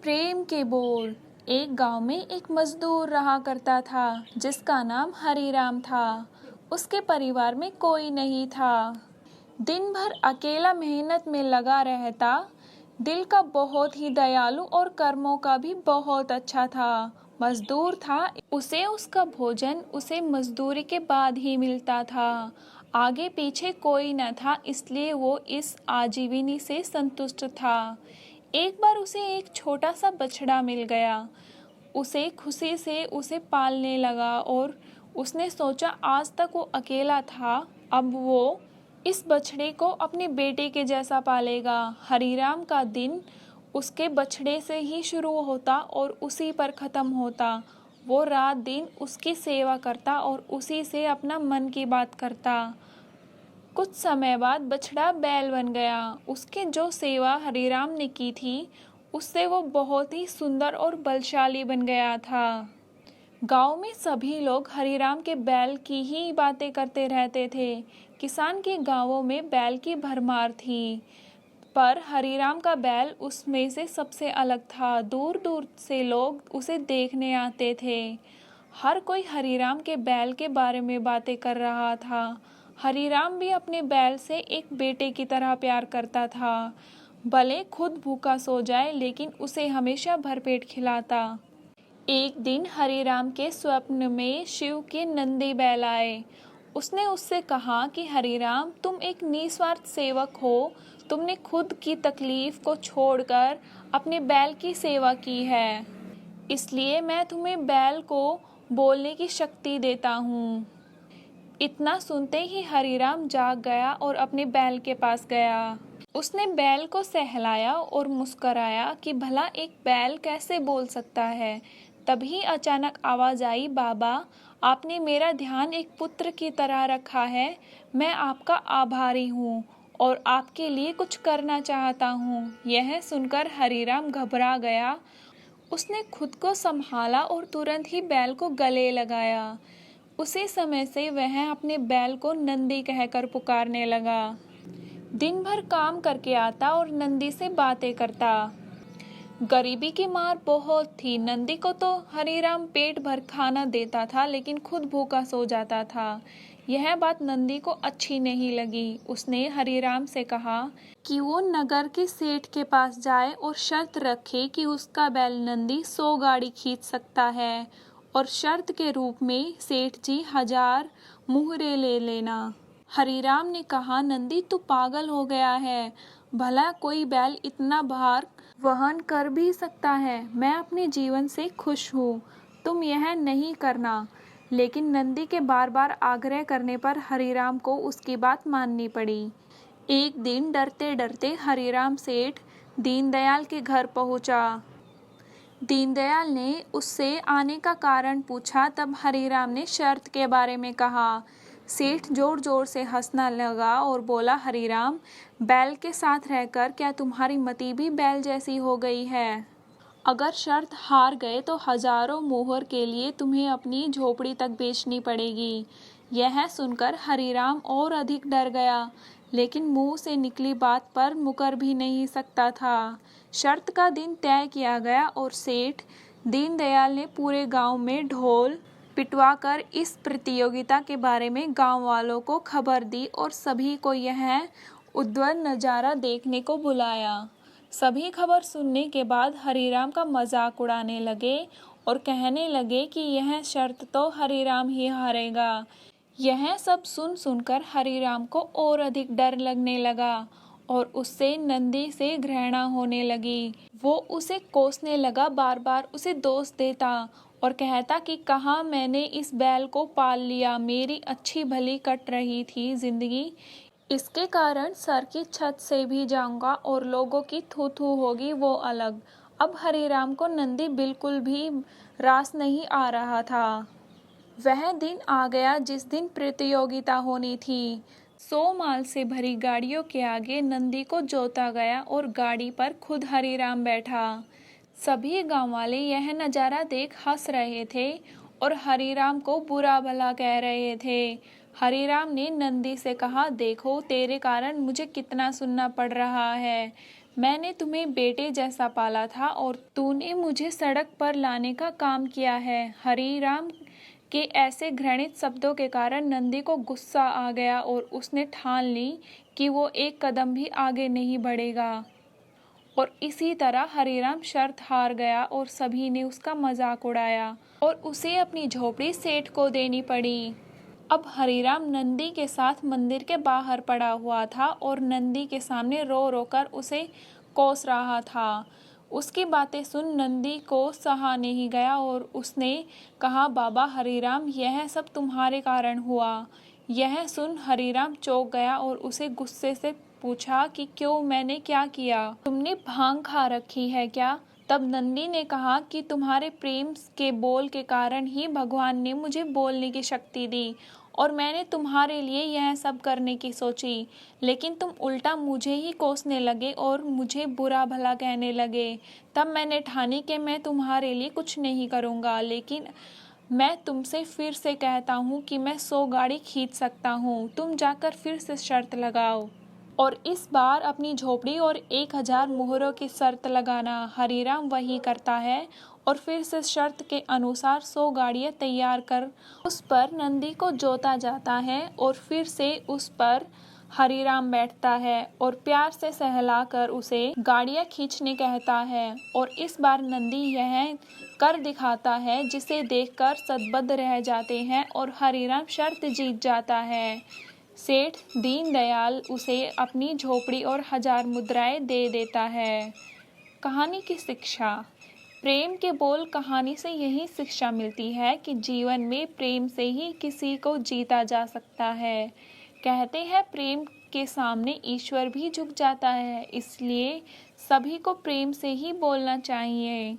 प्रेम के बोल। एक गांव में एक मजदूर रहा करता था जिसका नाम हरीराम था। उसके परिवार में कोई नहीं था। दिन भर अकेला मेहनत में लगा रहता। दिल का बहुत ही दयालु और कर्मों का भी बहुत अच्छा था। मजदूर था, उसे उसका भोजन उसे मजदूरी के बाद ही मिलता था। आगे पीछे कोई न था, इसलिए वो इस आजीविनी से संतुष्ट था। एक बार उसे एक छोटा सा बछड़ा मिल गया। उसे खुशी से उसे पालने लगा और उसने सोचा आज तक वो अकेला था, अब वो इस बछड़े को अपने बेटे के जैसा पालेगा। हरीराम का दिन उसके बछड़े से ही शुरू होता और उसी पर ख़त्म होता। वो रात दिन उसकी सेवा करता और उसी से अपना मन की बात करता। कुछ समय बाद बछड़ा बैल बन गया। उसकी जो सेवा हरीराम ने की थी उससे वो बहुत ही सुंदर और बलशाली बन गया था। गांव में सभी लोग हरीराम के बैल की ही बातें करते रहते थे। किसान के गांवों में बैल की भरमार थी, पर हरीराम का बैल उसमें से सबसे अलग था। दूर दूर से लोग उसे देखने आते थे। हर कोई हरीराम के बैल के बारे में बातें कर रहा था। हरीराम भी अपने बैल से एक बेटे की तरह प्यार करता था। भले खुद भूखा सो जाए लेकिन उसे हमेशा भरपेट खिलाता। एक दिन हरीराम के स्वप्न में शिव के नंदी बैल आए। उसने उससे कहा कि हरीराम, तुम एक निस्वार्थ सेवक हो। तुमने खुद की तकलीफ को छोड़कर अपने बैल की सेवा की है, इसलिए मैं तुम्हें बैल को बोलने की शक्ति देता हूँ। इतना सुनते ही हरीराम जाग गया और अपने बैल के पास गया। उसने बैल को सहलाया और मुस्कराया कि भला एक बैल कैसे बोल सकता है। तभी अचानक आवाज आई, बाबा, आपने मेरा ध्यान एक पुत्र की तरह रखा है। मैं आपका आभारी हूँ और आपके लिए कुछ करना चाहता हूँ। यह सुनकर हरीराम घबरा गया। उसने खुद को संभाला और तुरंत ही बैल को गले लगाया। उसी समय से वह अपने बैल को नंदी कहकर पुकारने लगा। दिन भर काम करके आता और नंदी से बातें करता। गरीबी की मार बहुत थी। नंदी को तो हरीराम पेट भर खाना देता था लेकिन खुद भूखा सो जाता था। यह बात नंदी को अच्छी नहीं लगी। उसने हरीराम से कहा कि वो नगर के सेठ के पास जाए और शर्त रखे कि उसका बैल नंदी 100 गाड़ी खींच सकता है और शर्त के रूप में सेठ जी 1000 मुहरे ले लेना। हरीराम ने कहा, नंदी, तू पागल हो गया है। भला कोई बैल इतना भार वहन कर भी सकता है। मैं अपने जीवन से खुश हूँ, तुम यह नहीं करना। लेकिन नंदी के बार बार आग्रह करने पर हरीराम को उसकी बात माननी पड़ी। एक दिन डरते डरते हरीराम सेठ दीनदयाल के घर पहुंचा। दीनदयाल ने उससे आने का कारण पूछा। तब हरीराम ने शर्त के बारे में कहा। सेठ जोर जोर से हंसने लगा और बोला, हरीराम, बैल के साथ रहकर क्या तुम्हारी मति भी बैल जैसी हो गई है? अगर शर्त हार गए तो हजारों मोहर के लिए तुम्हें अपनी झोपड़ी तक बेचनी पड़ेगी। यह सुनकर हरीराम और अधिक डर गया, लेकिन मुंह से निकली बात पर मुकर भी नहीं सकता था। शर्त का दिन तय किया गया और सेठ दीनदयाल ने पूरे गांव में ढोल पिटवाकर इस प्रतियोगिता के बारे में गांव वालों को खबर दी और सभी को यह उद्भट नज़ारा देखने को बुलाया। सभी खबर सुनने के बाद हरीराम का मजाक उड़ाने लगे और कहने लगे कि यह शर्त तो हरीराम ही हारेगा। यह सब सुन सुनकर हरीराम को और अधिक डर लगने लगा और उससे नंदी से घृणा होने लगी। वो उसे कोसने लगा, बार बार उसे दोष देता और कहता कि कहाँ मैंने इस बैल को पाल लिया। मेरी अच्छी भली कट रही थी जिंदगी, इसके कारण सर की छत से भी जाऊंगा और लोगों की थू थू होगी वो अलग। अब हरीराम को नंदी बिल्कुल भी रास नहीं आ रहा था। वह दिन आ गया जिस दिन प्रतियोगिता होनी थी। 100 माल से भरी गाड़ियों के आगे नंदी को जोता गया और गाड़ी पर खुद हरीराम बैठा। सभी गांव वाले यह नज़ारा देख हंस रहे थे और हरीराम को बुरा भला कह रहे थे। हरीराम ने नंदी से कहा, देखो तेरे कारण मुझे कितना सुनना पड़ रहा है। मैंने तुम्हें बेटे जैसा पाला था और तूने मुझे सड़क पर लाने का काम किया है। हरिराम के ऐसे घृणित शब्दों के कारण नंदी को गुस्सा आ गया और उसने ठान ली कि वो एक कदम भी आगे नहीं बढ़ेगा। और इसी तरह हरिराम शर्त हार गया और सभी ने उसका मजाक उड़ाया और उसे अपनी झोपड़ी सेठ को देनी पड़ी। अब हरिराम नंदी के साथ मंदिर के बाहर पड़ा हुआ था और नंदी के सामने रो रो कर उसे कोस रहा था। उसकी बातें सुन नंदी को सहा नहीं गया और उसने कहा, बाबा हरिराम, यह सब तुम्हारे कारण हुआ। यह सुन हरिराम चौंक गया और उसे गुस्से से पूछा कि क्यों, मैंने क्या किया? तुमने भांग खा रखी है क्या? तब नंदी ने कहा कि तुम्हारे प्रेम के बोल के कारण ही भगवान ने मुझे बोलने की शक्ति दी और मैंने तुम्हारे लिए यह सब करने की सोची, लेकिन तुम उल्टा मुझे ही कोसने लगे और मुझे बुरा भला कहने लगे। तब मैंने ठानी कि मैं तुम्हारे लिए कुछ नहीं करूँगा, लेकिन मैं तुमसे फिर से कहता हूँ कि मैं 100 गाड़ी खींच सकता हूँ। तुम जाकर फिर से शर्त लगाओ और इस बार अपनी झोपड़ी और 1000 मोहरों की शर्त लगाना। हरिराम वही करता है और फिर से शर्त के अनुसार 100 गाड़ियाँ तैयार कर उस पर नंदी को जोता जाता है और फिर से उस पर हरिराम बैठता है और प्यार से सहलाकर उसे गाड़ियाँ खींचने कहता है और इस बार नंदी यह कर दिखाता है जिसे देखकर सदबद रह जाते हैं और हरिराम शर्त जीत जाता है। सेठ दीनदयाल उसे अपनी झोपड़ी और 1000 मुद्राएं दे देता है। कहानी की शिक्षा। प्रेम के बोल कहानी से यही शिक्षा मिलती है कि जीवन में प्रेम से ही किसी को जीता जा सकता है। कहते हैं प्रेम के सामने ईश्वर भी झुक जाता है, इसलिए सभी को प्रेम से ही बोलना चाहिए।